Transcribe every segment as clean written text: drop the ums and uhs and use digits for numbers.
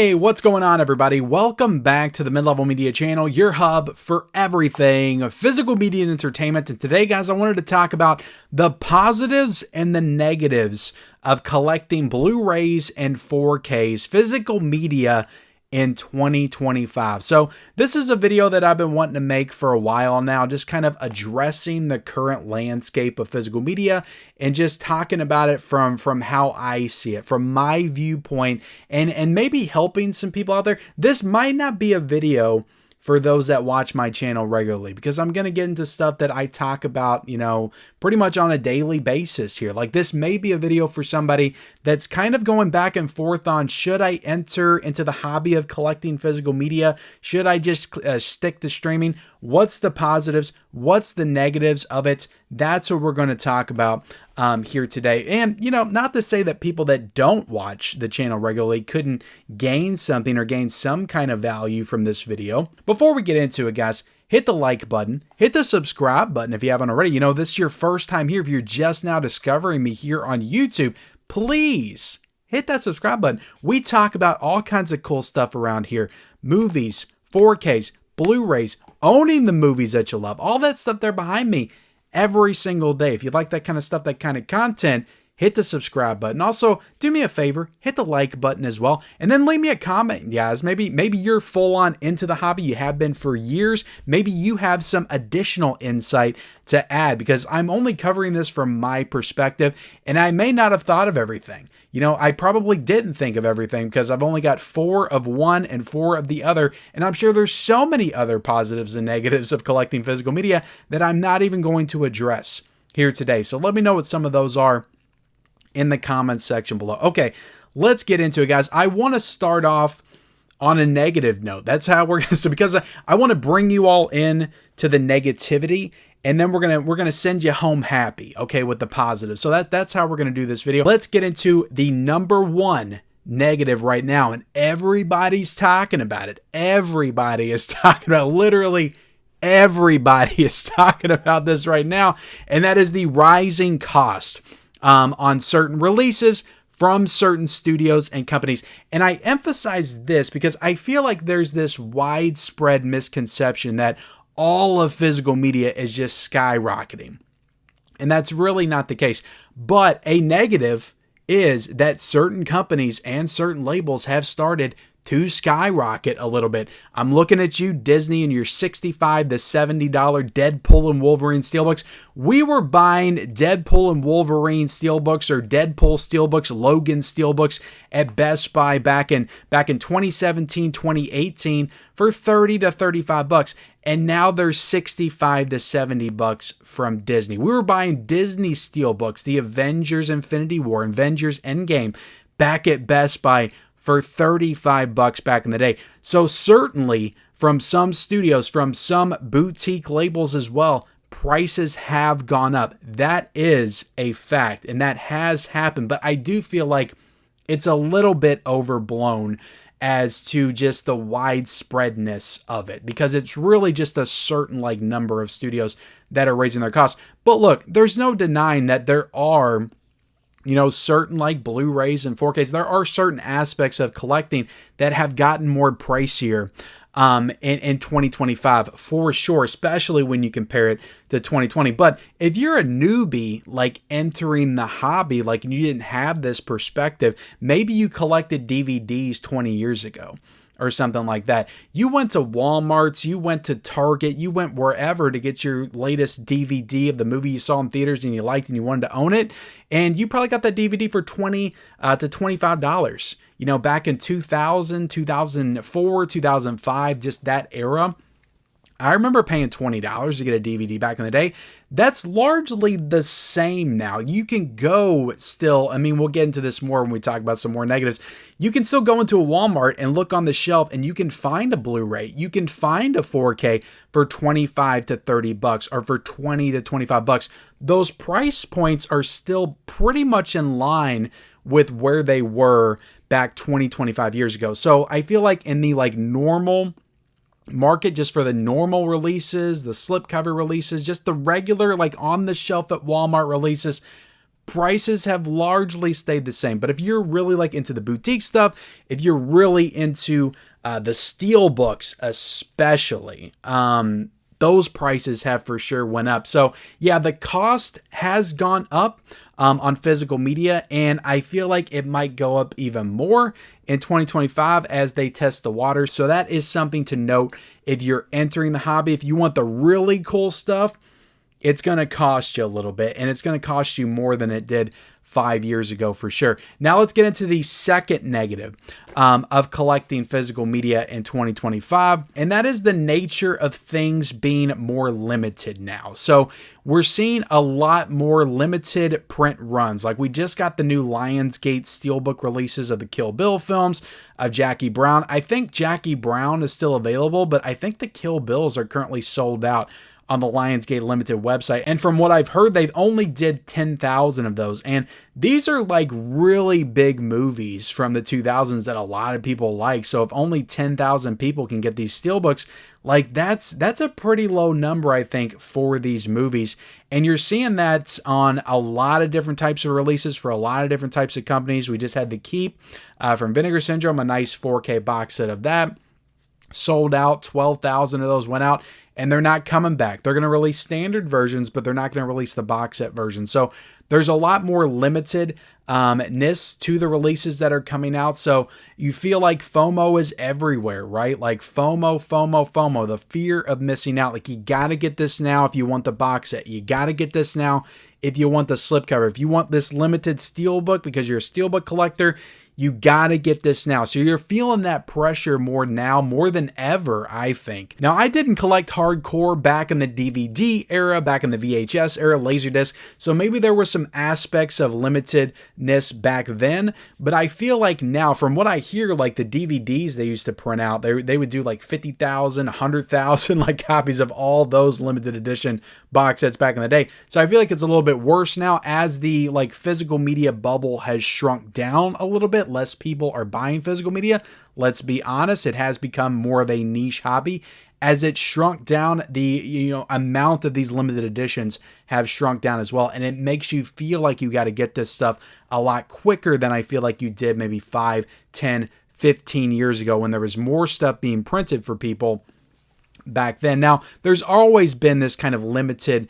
Hey, what's going on, everybody? Welcome back to the Mid-Level Media channel, your hub for everything physical media and entertainment. And today, guys, I wanted to talk about the positives and the negatives of collecting Blu-rays and 4Ks, physical media in 2025. So this is a video that I've been wanting to make for a while now, just kind of addressing the current landscape of physical media and just talking about it from how I see it, from my viewpoint, and maybe helping some people out there. This might not be a video for those that watch my channel regularly, because I'm going to get into stuff that I talk about, pretty much on a daily basis here. Like, this may be a video for somebody that's kind of going back and forth on, should I enter into the hobby of collecting physical media? Should I just stick to streaming? What's the positives? What's the negatives of it? That's what we're going to talk about here today. And, not to say that people that don't watch the channel regularly couldn't gain something or gain some kind of value from this video. Before we get into it, guys, hit the like button, hit the subscribe button if you haven't already. This is your first time here. If you're just now discovering me here on YouTube, please hit that subscribe button. We talk about all kinds of cool stuff around here. Movies, 4Ks, Blu-rays, owning the movies that you love, all that stuff there behind me every single day. If you like that kind of stuff, that kind of content, hit the subscribe button. Also, do me a favor, hit the like button as well, and then leave me a comment, guys. Maybe you're full on into the hobby. You have been for years. Maybe you have some additional insight to add, because I'm only covering this from my perspective, and I may not have thought of everything. I probably didn't think of everything, because I've only got 4 of one and 4 of the other, and I'm sure there's so many other positives and negatives of collecting physical media that I'm not even going to address here today. So let me know what some of those are in the comments section below. Okay, let's get into it, guys. I want to start off on a negative note. That's how we're going to, because I want to bring you all in to the negativity, and then we're gonna send you home happy, okay, with the positive. So that's how we're gonna do this video. Let's get into the number one negative right now, and everybody's talking about it. Everybody is talking about it. Literally everybody is talking about this right now, and that is the rising cost on certain releases from certain studios and companies. And I emphasize this because I feel like there's this widespread misconception that all of physical media is just skyrocketing. And that's really not the case. But a negative is that certain companies and certain labels have started to skyrocket a little bit. I'm looking at you, Disney, and your $65 to $70 Deadpool and Wolverine steelbooks. We were buying Deadpool and Wolverine steelbooks, or Deadpool steelbooks, Logan steelbooks at Best Buy back in 2017, 2018 for 30 to 35 bucks. And now they're 65 to 70 bucks from Disney. We were buying Disney steelbooks, the Avengers Infinity War, Avengers Endgame, back at Best Buy for 35 bucks back in the day. So certainly from some studios, from some boutique labels as well, prices have gone up. That is a fact, and that has happened. But I do feel like it's a little bit overblown as to just the widespreadness of it, because it's really just a certain number of studios that are raising their costs. But look, there's no denying that there are certain Blu-rays and 4Ks. There are certain aspects of collecting that have gotten more pricier in 2025 for sure, especially when you compare it to 2020. But if you're a newbie entering the hobby, and you didn't have this perspective, maybe you collected DVDs 20 years ago or something like that. You went to Walmart's, you went to Target, you went wherever to get your latest DVD of the movie you saw in theaters and you liked and you wanted to own it. And you probably got that DVD for $20 to $25. Back in 2000, 2004, 2005, just that era. I remember paying $20 to get a DVD back in the day. That's largely the same now. You can go still, we'll get into this more when we talk about some more negatives. You can still go into a Walmart and look on the shelf and you can find a Blu-ray. You can find a 4K for 25 to 30 bucks or for 20 to 25 bucks. Those price points are still pretty much in line with where they were back 20, 25 years ago. So I feel like in the normal market, just for the normal releases, the slipcover releases, just the regular on the shelf at Walmart releases, prices have largely stayed the same. But if you're really like into the boutique stuff, if you're really into the steel books especially, those prices have for sure went up. So yeah, the cost has gone up on physical media, and I feel like it might go up even more in 2025 as they test the water. So that is something to note if you're entering the hobby. If you want the really cool stuff, it's going to cost you a little bit, and it's going to cost you more than it did 5 years ago for sure. Now let's get into the second negative of collecting physical media in 2025, and that is the nature of things being more limited now. So we're seeing a lot more limited print runs. Like we just got the new Lionsgate Steelbook releases of the Kill Bill films, of Jackie Brown. I think Jackie Brown is still available, but I think the Kill Bills are currently sold out on the Lionsgate Limited website. And from what I've heard, they've only did 10,000 of those. And these are like really big movies from the 2000s that a lot of people like. So if only 10,000 people can get these steelbooks, like that's a pretty low number, I think, for these movies. And you're seeing that on a lot of different types of releases for a lot of different types of companies. We just had The Keep from Vinegar Syndrome, a nice 4K box set of that. Sold out, 12,000 of those went out. And they're not coming back. They're going to release standard versions, but they're not going to release the box set version. So there's a lot more limitedness to the releases that are coming out. So you feel like FOMO is everywhere, right? Like FOMO, the fear of missing out. Like you got to get this now if you want the box set. You got to get this now if you want the slipcover. If you want this limited steelbook because you're a steelbook collector, you got to get this now. So you're feeling that pressure more now, more than ever, I think. Now, I didn't collect hardcore back in the DVD era, back in the VHS era, Laserdisc. So maybe there were some aspects of limitedness back then. But I feel like now, from what I hear, like the DVDs they used to print out, they would do like 50,000, 100,000 like copies of all those limited edition box sets back in the day. So I feel like it's a little bit worse now as the like physical media bubble has shrunk down a little bit. Less people are buying physical media. Let's be honest, it has become more of a niche hobby as it shrunk down. The amount of these limited editions have shrunk down as well, and it makes you feel like you got to get this stuff a lot quicker than I feel like you did maybe 5, 10, 15 years ago when there was more stuff being printed for people back then. Now, there's always been this kind of limited,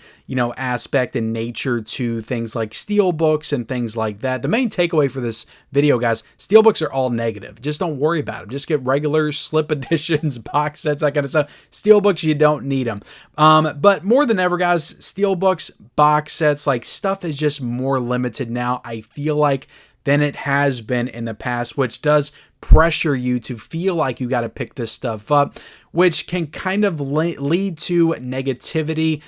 aspect and nature to things like steelbooks and things like that. The main takeaway for this video, guys, steelbooks are all negative. Just don't worry about them. Just get regular slip editions, box sets, that kind of stuff. Steelbooks, you don't need them. But more than ever, guys, steelbooks, box sets, like stuff is just more limited now, I feel like, than it has been in the past, which does pressure you to feel like you got to pick this stuff up, which can kind of lead to negativity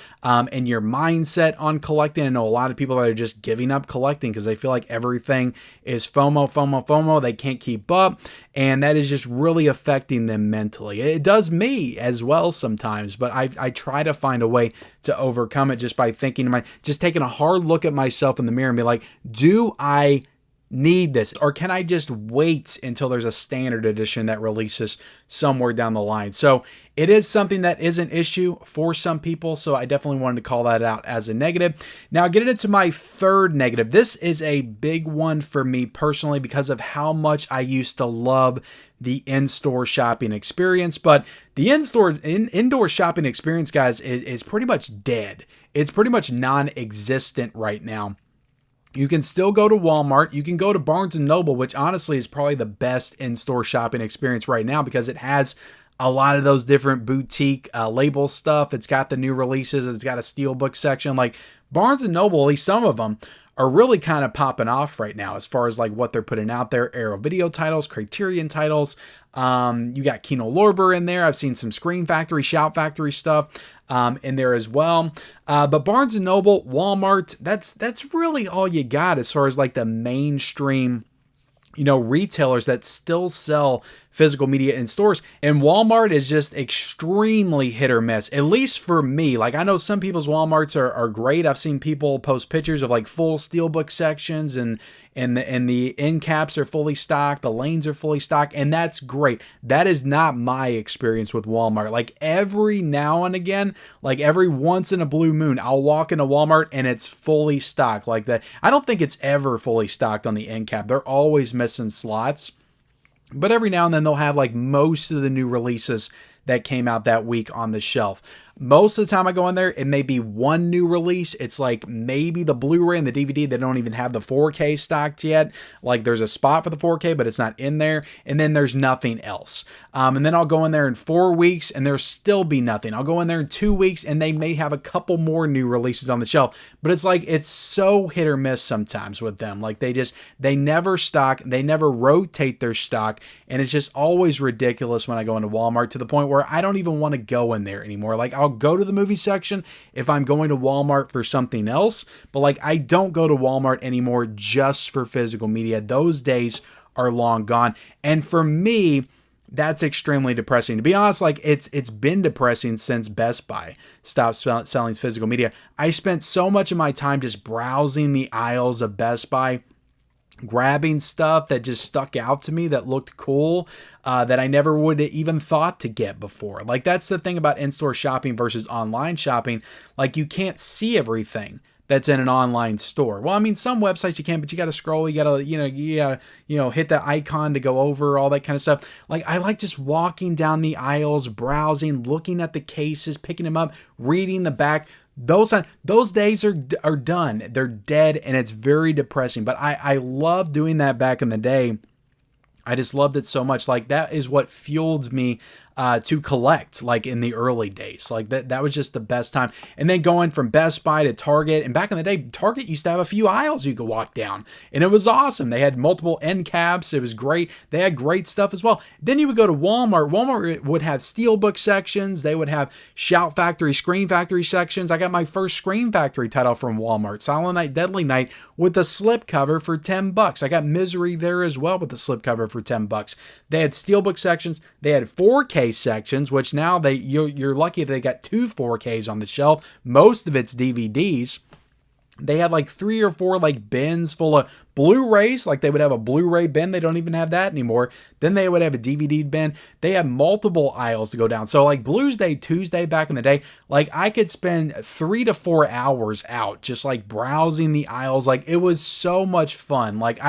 in your mindset on collecting. I know a lot of people that are just giving up collecting because they feel like everything is FOMO. They can't keep up, and that is just really affecting them mentally. It does me as well sometimes, but I try to find a way to overcome it just by just taking a hard look at myself in the mirror and be like, do I need this, or can I just wait until there's a standard edition that releases somewhere down the line? So it is something that is an issue for some people, so I definitely wanted to call that out as a negative. Now, getting into my third negative. This is a big one for me personally because of how much I used to love the in-store shopping experience, but the indoor shopping experience, guys, is pretty much dead. It's pretty much non-existent right now. You can still go to Walmart. You can go to Barnes & Noble, which honestly is probably the best in-store shopping experience right now because it has a lot of those different boutique label stuff. It's got the new releases. It's got a steelbook section. Like Barnes & Noble, at least some of them, are really kind of popping off right now as far as like what they're putting out there. Arrow Video titles, Criterion titles. You got Kino Lorber in there. I've seen some Screen Factory, Shout Factory stuff in there as well. But Barnes & Noble, Walmart, that's really all you got as far as like the mainstream, retailers that still sell physical media in stores. And Walmart is just extremely hit or miss, at least for me. Like, I know some people's Walmarts are great. I've seen people post pictures of like full steelbook sections, and the end caps are fully stocked, the lanes are fully stocked, and that's great. That is not my experience with Walmart. Like, every now and again, like every once in a blue moon, I'll walk into Walmart and it's fully stocked like that. I don't think it's ever fully stocked on the end cap. They're always missing slots. But every now and then they'll have like most of the new releases that came out that week on the shelf. Most of the time I go in there, it may be one new release. It's like maybe the Blu-ray and the DVD. They don't even have the 4K stocked yet. Like, there's a spot for the 4K, but it's not in there. And then there's nothing else. And then I'll go in there in 4 weeks and there'll still be nothing. I'll go in there in 2 weeks and they may have a couple more new releases on the shelf. But it's like, it's so hit or miss sometimes with them. Like, they never stock, they never rotate their stock. And it's just always ridiculous when I go into Walmart, to the point where I don't even want to go in there anymore. Like, I'll go to the movie section if I'm going to Walmart for something else, but like, I don't go to Walmart anymore just for physical media. Those days are long gone. And for me, that's extremely depressing. To be honest, like, it's been depressing since Best Buy stopped selling physical media. I spent so much of my time just browsing the aisles of Best Buy, grabbing stuff that just stuck out to me, that looked cool, that I never would have even thought to get before. Like, that's the thing about in-store shopping versus online shopping. Like, you can't see everything that's in an online store. Well, I mean, some websites you can, but you got to scroll, you got to, hit the icon to go over, all that kind of stuff. Like, I like just walking down the aisles, browsing, looking at the cases, picking them up, reading the back. Those days are done. They're dead, and it's very depressing. But I love doing that back in the day. I just loved it so much. Like, that is what fueled me to collect, like, in the early days. Like, that was just the best time. And then going from Best Buy to Target, and back in the day, Target used to have a few aisles you could walk down, and it was awesome. They had multiple end caps. It was great. They had great stuff as well. Then you would go to Walmart. Walmart would have steelbook sections. They would have Shout Factory, Scream Factory sections. I got my first Scream Factory title from Walmart, Silent Night, Deadly Night, with a slipcover for $10. I got Misery there as well with the slipcover for $10. They had steelbook sections. They had 4K sections, which now you're lucky if they got 2 4Ks on the shelf. Most of it's DVDs. They had like 3 or 4 like bins full of Blu-rays. Like, they would have a Blu-ray bin. They don't even have that anymore. Then they would have a DVD bin. They have multiple aisles to go down. So like Blues Day Tuesday back in the day, like, I could spend 3 to 4 hours out just like browsing the aisles. Like, it was so much fun. Like,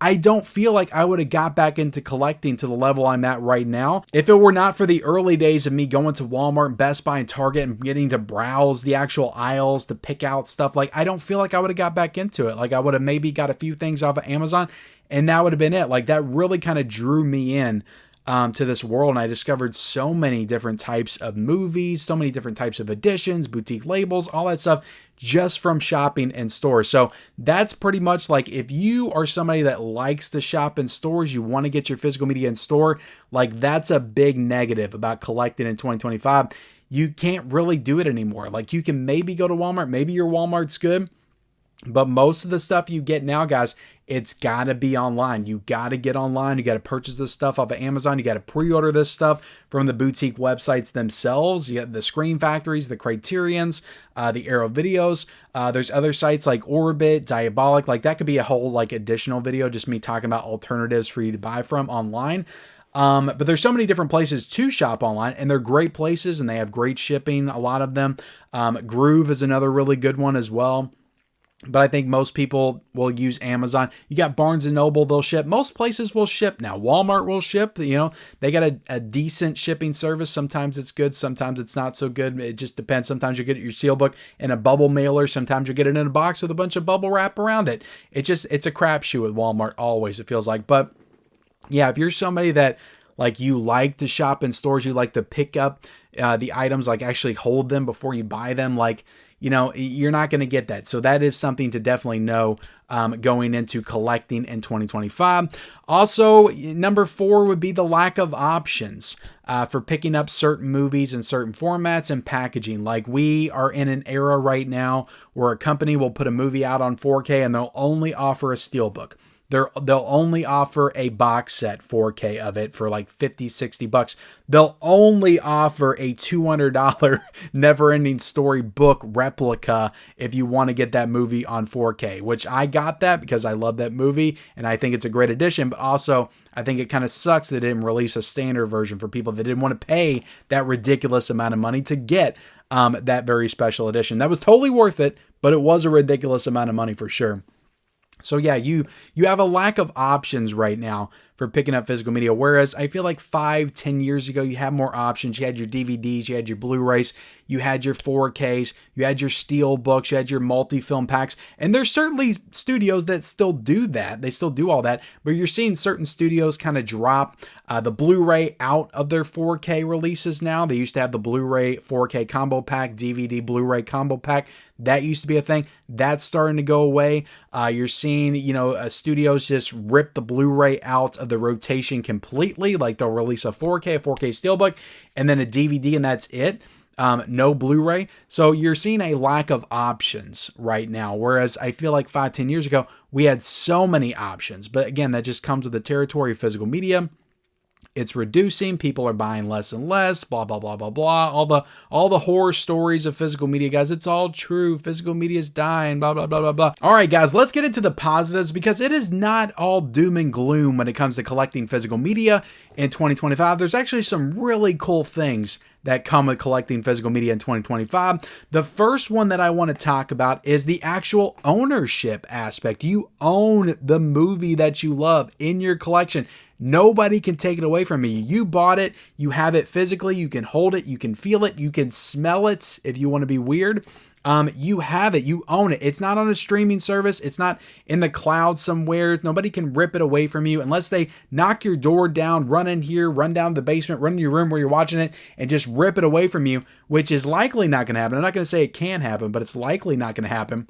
I don't feel like I would have got back into collecting to the level I'm at right now if it were not for the early days of me going to Walmart, Best Buy, and Target and getting to browse the actual aisles to pick out stuff. Like, I don't feel like I would have got back into it. Like, I would have maybe got a few things off of Amazon, and that would have been it. Like, that really kind of drew me in to this world, and I discovered so many different types of movies, so many different types of editions, boutique labels, all that stuff, just from shopping in stores. So that's pretty much, like, if you are somebody that likes to shop in stores, you want to get your physical media in store, like, that's a big negative about collecting in 2025. You can't really do it anymore. Like, you can maybe go to Walmart, maybe your Walmart's good, but most of the stuff you get now, guys, it's got to be online. You got to get online. You got to purchase this stuff off of Amazon. You got to pre-order this stuff from the boutique websites themselves. You got the Screen Factories, the Criterions, the Arrow Videos. There's other sites like Orbit, Diabolic. Like, that could be a whole like additional video, just me talking about alternatives for you to buy from online. But there's so many different places to shop online, and they're great places, and they have great shipping, a lot of them. Groove is another really good one as well. But I think most people will use Amazon. You got Barnes & Noble, they'll ship. Most places will ship now. Walmart will ship. They got a decent shipping service. Sometimes it's good. Sometimes it's not so good. It just depends. Sometimes you get your steelbook in a bubble mailer. Sometimes you get it in a box with a bunch of bubble wrap around it. It's a crapshoot with Walmart always, it feels like. But yeah, if you're somebody that, like, you like to shop in stores, you like to pick up the items, like actually hold them before you buy them, like, you're not going to get that. So that is something to definitely know going into collecting in 2025. Also, number 4 would be the lack of options for picking up certain movies in certain formats and packaging. Like, we are in an era right now where a company will put a movie out on 4K and they'll only offer a steelbook. They'll only offer a box set 4K of it for like 50, 60 bucks. They'll only offer a $200 Never Ending Story book replica if you want to get that movie on 4K, which I got that because I love that movie and I think it's a great addition, but also I think it kind of sucks that they didn't release a standard version for people that didn't want to pay that ridiculous amount of money to get that very special edition. That was totally worth it, but it was a ridiculous amount of money for sure. So yeah, you have a lack of options right now for picking up physical media. Whereas I feel like 5-10 years ago, you had more options. You had your DVDs, you had your Blu-rays, you had your 4Ks, you had your steel books, you had your multi-film packs. And there's certainly studios that still do that. They still do all that, but you're seeing certain studios kind of drop the Blu-ray out of their 4K releases now. They used to have the Blu-ray 4K combo pack, DVD Blu-ray combo pack. That used to be a thing. That's starting to go away. You're seeing, studios just rip the Blu-ray out of the rotation completely. Like they'll release a 4K Steelbook, and then a DVD, and that's it. No Blu-ray. So you're seeing a lack of options right now. Whereas I feel like 5-10 years ago, we had so many options. But again, that just comes with the territory of physical media. It's reducing. People are buying less and less, blah, blah, blah, blah, blah. All the horror stories of physical media, guys. It's all true. Physical media is dying, blah, blah, blah, blah, blah. All right, guys, let's get into the positives because it is not all doom and gloom when it comes to collecting physical media in 2025. There's actually some really cool things that come with collecting physical media in 2025. The first one that I want to talk about is the actual ownership aspect. You own the movie that you love in your collection. Nobody can take it away from you. You bought it. You have it physically. You can hold it. You can feel it. You can smell it if you want to be weird. You have it. You own it. It's not on a streaming service. It's not in the cloud somewhere. Nobody can rip it away from you unless they knock your door down, run in here, run down the basement, run in your room where you're watching it, and just rip it away from you, which is likely not going to happen. I'm not going to say it can happen, but it's likely not going to happen.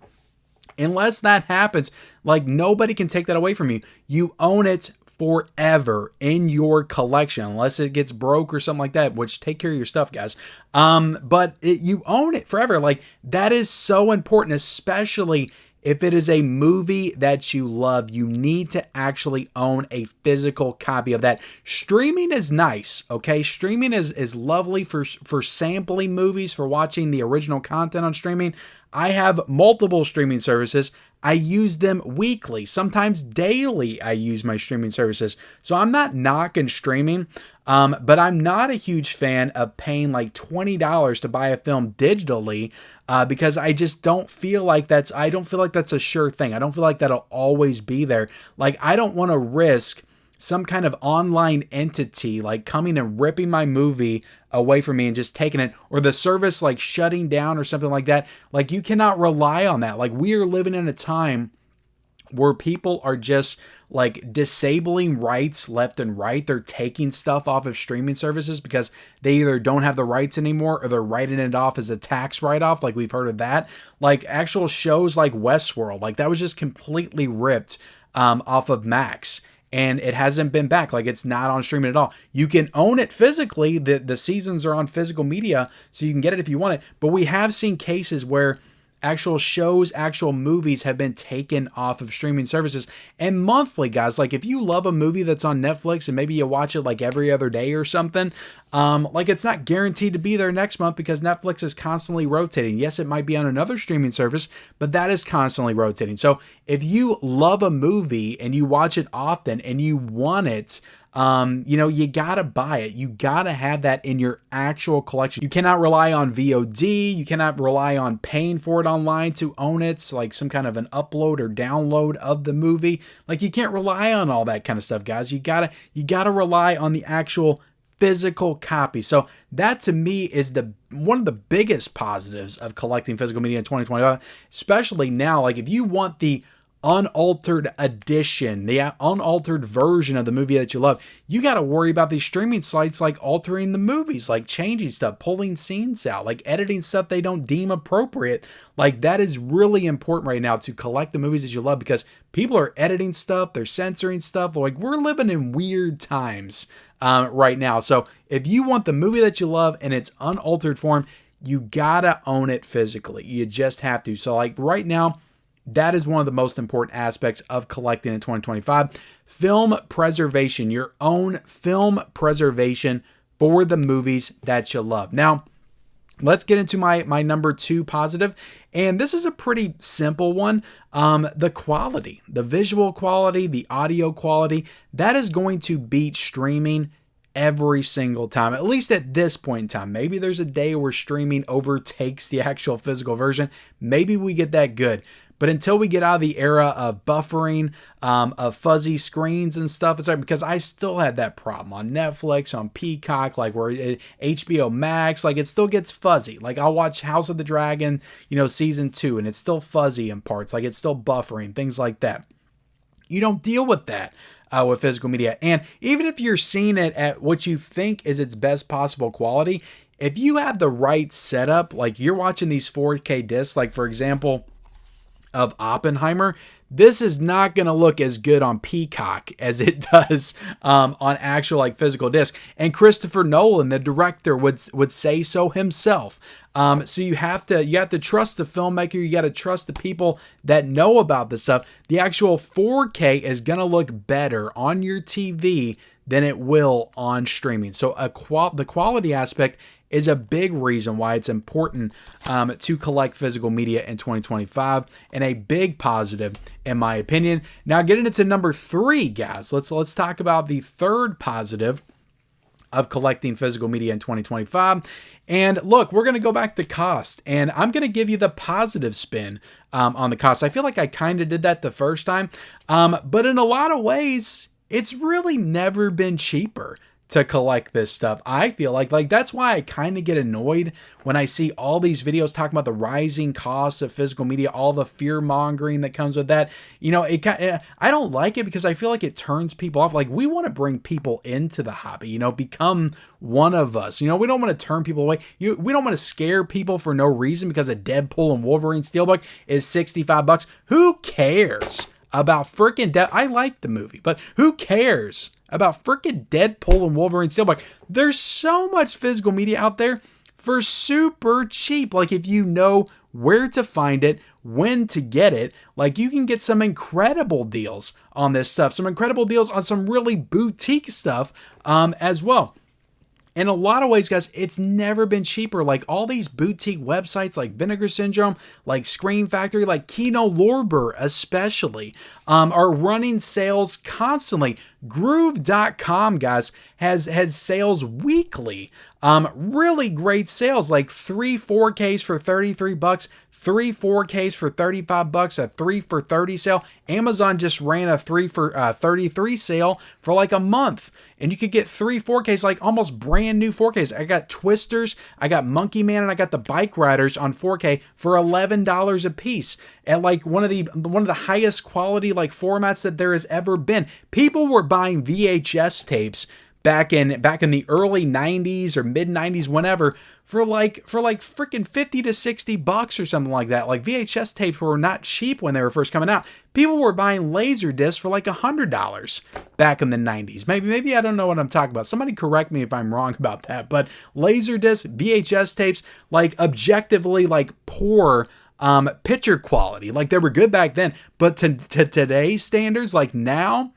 Unless that happens, like nobody can take that away from you. You own it forever in your collection, unless it gets broke or something like that, which take care of your stuff, guys. But you own it forever. Like that is so important, especially if it is a movie that you love. You need to actually own a physical copy of that. Streaming is nice, okay? Streaming is lovely for sampling movies, for watching the original content on streaming. I have multiple streaming services. I use them weekly, sometimes daily. I use my streaming services. So I'm not knocking streaming, but I'm not a huge fan of paying like $20 to buy a film digitally because I just don't feel like that's a sure thing. I don't feel like that'll always be there. Like I don't want to risk some kind of online entity like coming and ripping my movie away from me and just taking it, or the service like shutting down or something like that. Like you cannot rely on that. Like we are living in a time where people are just like disabling rights left and right. They're taking stuff off of streaming services because they either don't have the rights anymore or they're writing it off as a tax write-off. Like we've heard of that. Like actual shows like Westworld, like that was just completely ripped off of Max. And it hasn't been back. Like it's not on streaming at all. You can own it physically. The seasons are on physical media, so you can get it if you want it. But we have seen cases where actual shows, actual movies have been taken off of streaming services. And monthly, guys, like if you love a movie that's on Netflix and maybe you watch it like every other day or something, like it's not guaranteed to be there next month because Netflix is constantly rotating. Yes, it might be on another streaming service, but that is constantly rotating. So if you love a movie and you watch it often and you want it, you gotta buy it. You gotta have that in your actual collection. You cannot rely on VOD. You cannot rely on paying for it online to own it. It's like some kind of an upload or download of the movie. Like you can't rely on all that kind of stuff, guys. You gotta rely on the actual physical copy. So that to me is one of the biggest positives of collecting physical media in 2025, especially now. Like if you want the unaltered edition, the unaltered version of the movie that you love, you got to worry about these streaming sites like altering the movies, like changing stuff, pulling scenes out, like editing stuff they don't deem appropriate. Like that is really important right now to collect the movies that you love because people are editing stuff, they're censoring stuff. Like we're living in weird times right now. So if you want the movie that you love in its unaltered form, you gotta own it physically. You just have to. So like right now, That is one of the most important aspects of collecting in 2025. Film preservation, your own film preservation for the movies that you love. Now, let's get into my number 2 positive. And this is a pretty simple one. The quality, the visual quality, the audio quality, that is going to beat streaming every single time, at least at this point in time. Maybe there's a day where streaming overtakes the actual physical version. Maybe we get that good. But until we get out of the era of buffering, of fuzzy screens and stuff, it's like, because I still had that problem on Netflix, on Peacock, like where HBO Max, like it still gets fuzzy. Like I'll watch House of the Dragon, season 2, and it's still fuzzy in parts, like it's still buffering, things like that. You don't deal with that with physical media. And even if you're seeing it at what you think is its best possible quality, if you have the right setup, like you're watching these 4K discs, like for example, of Oppenheimer, this is not going to look as good on Peacock as it does on actual like physical disc. And Christopher Nolan, the director, would say so himself. So you have to trust the filmmaker. You got to trust the people that know about this stuff. The actual 4K is going to look better on your TV than it will on streaming. So the quality aspect is a big reason why it's important to collect physical media in 2025, and a big positive in my opinion. Now getting into number 3, guys, let's talk about the third positive of collecting physical media in 2025. And look, we're going to go back to cost, and I'm going to give you the positive spin on the cost. I feel like I kind of did that the first time, but in a lot of ways, it's really never been cheaper to collect this stuff. I feel like that's why I kind of get annoyed when I see all these videos talking about the rising costs of physical media, all the fear mongering that comes with that. I don't like it because I feel like it turns people off. Like we want to bring people into the hobby, become one of us. We don't want to turn people away. We don't want to scare people for no reason because a Deadpool and Wolverine Steelbook is $65. Who cares about freaking I like the movie, but who cares about freaking Deadpool and Wolverine Steelbook? There's so much physical media out there for super cheap. Like if you know where to find it, when to get it, like you can get some incredible deals on this stuff, some incredible deals on some really boutique stuff as well. In a lot of ways, guys, it's never been cheaper. Like all these boutique websites like Vinegar Syndrome, like Scream Factory, like Kino Lorber especially, are running sales constantly. Groove.com, guys, has sales weekly. Really great sales, like 3 4Ks for $33, 3 4Ks for $35, a 3 for $30 sale. Amazon just ran a 3 for $33 sale for like a month. And you could get 3 4Ks, like almost brand new 4Ks. I got Twisters, I got Monkey Man, and I got the Bike Riders on 4K for $11 a piece. At like one of the highest quality like formats that there has ever been. People were buying VHS tapes back in the early 90s or mid 90s, whenever, for like freaking $50 to $60 or something like that. Like VHS tapes were not cheap when they were first coming out. People were buying laser discs for like $100 back in the 90s. Maybe I don't know what I'm talking about. Somebody correct me if I'm wrong about that. But laser discs, VHS tapes, like objectively like poor picture quality. Like they were good back then, but to today's standards, like now,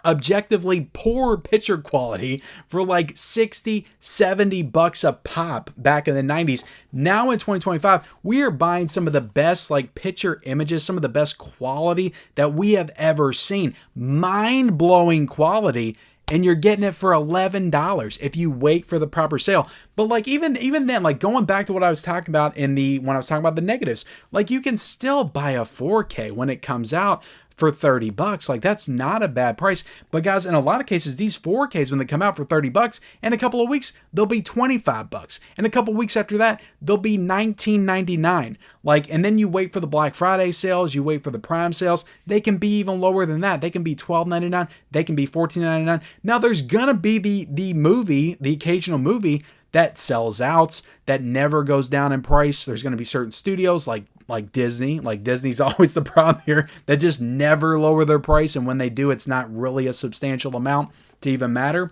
objectively poor picture quality for like $60-$70 a pop back in the 90s. Now in 2025, we are buying some of the best like picture images, some of the best quality that we have ever seen. Mind-blowing quality. And you're getting it for $11 if you wait for the proper sale. But like even then, like going back to what I was talking about when I was talking about the negatives, like you can still buy a 4K when it comes out for $30. Like that's not a bad price. But guys, in a lot of cases, these 4Ks, when they come out for $30, in a couple of weeks, they'll be $25. And a couple of weeks after that, they'll be $19.99. Like, and then you wait for the Black Friday sales, you wait for the Prime sales. They can be even lower than that. They can be $12.99. They can be $14.99. Now there's gonna be the occasional movie that sells out, that never goes down in price. There's going to be certain studios like Disney. Like Disney's always the problem here, that just never lower their price. And when they do, it's not really a substantial amount to even matter.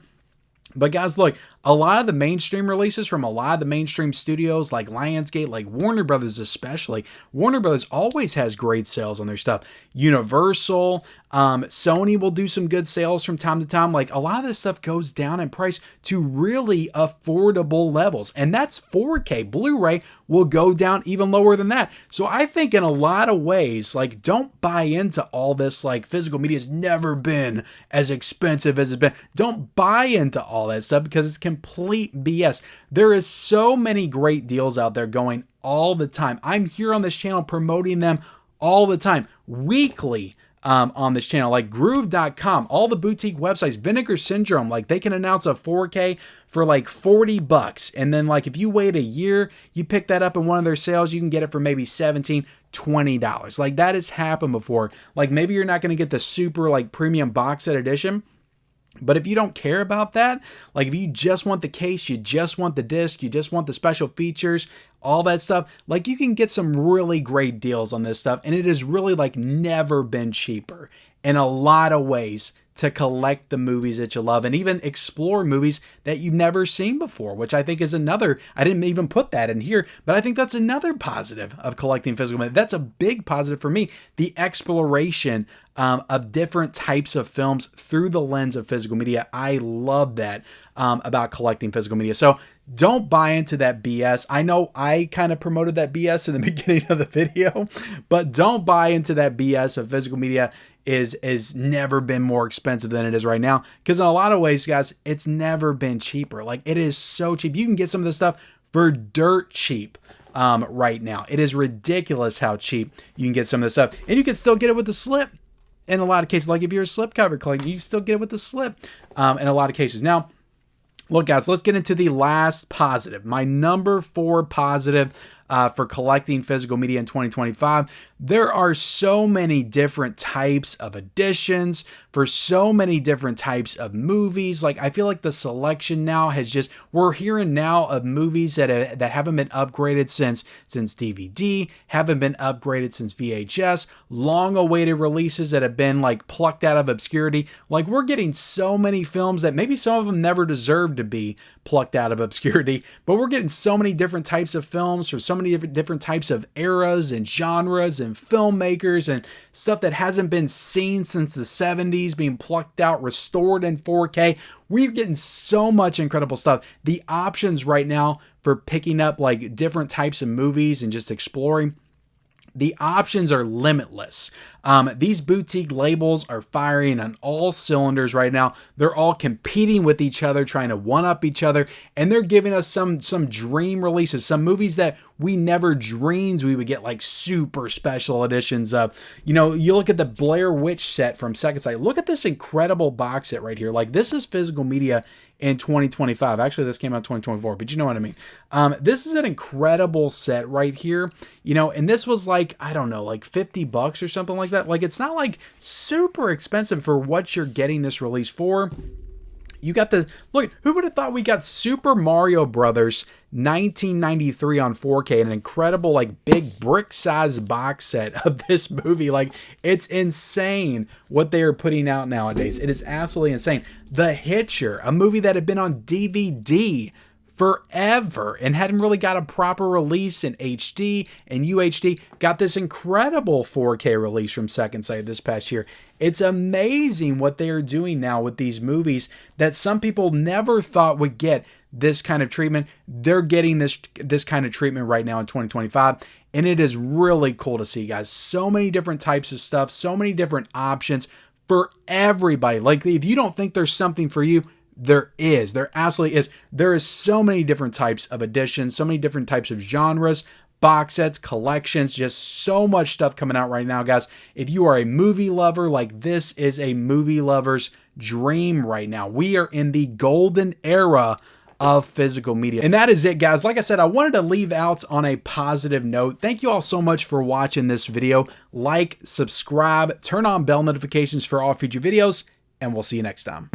But guys, look, a lot of the mainstream releases from a lot of the mainstream studios like Lionsgate, like Warner Brothers especially, Warner Brothers always has great sales on their stuff. Universal, Sony will do some good sales from time to time. Like a lot of this stuff goes down in price to really affordable levels. And that's 4K. Blu-ray will go down even lower than that. So I think in a lot of ways, like don't buy into all this like physical media has never been as expensive as it's been. Don't buy into all that stuff because it's complete BS. There is so many great deals out there going all the time. I'm here on this channel promoting them all the time, weekly. On this channel, like groove.com, all the boutique websites, Vinegar Syndrome, like they can announce a 4K for like $40. And then like if you wait a year, you pick that up in one of their sales, you can get it for maybe $17, $20. Like that has happened before. Like maybe you're not going to get the super like premium box set edition. But if you don't care about that, like if you just want the case, you just want the disc, you just want the special features, all that stuff, like you can get some really great deals on this stuff. And it has really like never been cheaper in a lot of ways to collect the movies that you love and even explore movies that you've never seen before, which I think is another, I didn't even put that in here, but I think that's another positive of collecting physical media. That's a big positive for me. The exploration of different types of films through the lens of physical media. I love that about collecting physical media. So don't buy into that BS. I know I kind of promoted that BS in the beginning of the video, but don't buy into that BS of physical media is never been more expensive than it is right now. Because in a lot of ways, guys, it's never been cheaper. Like it is so cheap. You can get some of this stuff for dirt cheap right now. It is ridiculous how cheap you can get some of this stuff. And you can still get it with the slip. In a lot of cases, like if you're a slipcover collector, you can still get it with the slip in a lot of cases. Now, look, guys, let's get into the last positive. My number 4 positive for collecting physical media in 2025. There are so many different types of editions for so many different types of movies. Like I feel like the selection now has just, we're hearing now of movies that haven't been upgraded since DVD, haven't been upgraded since VHS, long awaited releases that have been like plucked out of obscurity. Like we're getting so many films that maybe some of them never deserved to be plucked out of obscurity, but we're getting so many different types of films for so many different types of eras and genres and filmmakers and stuff that hasn't been seen since the 70s being plucked out, restored in 4K. We're getting so much incredible stuff. The options right now for picking up like different types of movies and just exploring, the options are limitless. These boutique labels are firing on all cylinders right now. They're all competing with each other, trying to one-up each other, and they're giving us some dream releases, some movies that we never dreamed we would get like super special editions of. You know, you look at the Blair Witch set from Second Sight. Look at this incredible box set right here. Like this is physical media in 2025. Actually, this came out 2024, but you know what I mean. This is an incredible set right here, you know, and this was like, I don't know, like $50 or something like that. Like it's not like super expensive for what you're getting this release for. You got the, look, who would have thought we got Super Mario Brothers 1993 on 4K, an incredible like big brick size box set of this movie. Like it's insane what they are putting out nowadays. It is absolutely insane. The Hitcher, a movie that had been on DVD forever and hadn't really got a proper release in HD and UHD, got this incredible 4K release from Second Sight this past year. It's amazing what they are doing now with these movies that some people never thought would get this kind of treatment. They're getting this kind of treatment right now in 2025. And it is really cool to see, guys. So many different types of stuff, so many different options for everybody. Like if you don't think there's something for you, there is. There absolutely is. There is so many different types of editions, so many different types of genres, box sets, collections, just so much stuff coming out right now, guys. If you are a movie lover, like this is a movie lover's dream right now. We are in the golden era of physical media. And that is it, guys. Like I said, I wanted to leave out on a positive note. Thank you all so much for watching this video. Like, subscribe, turn on bell notifications for all future videos, and we'll see you next time.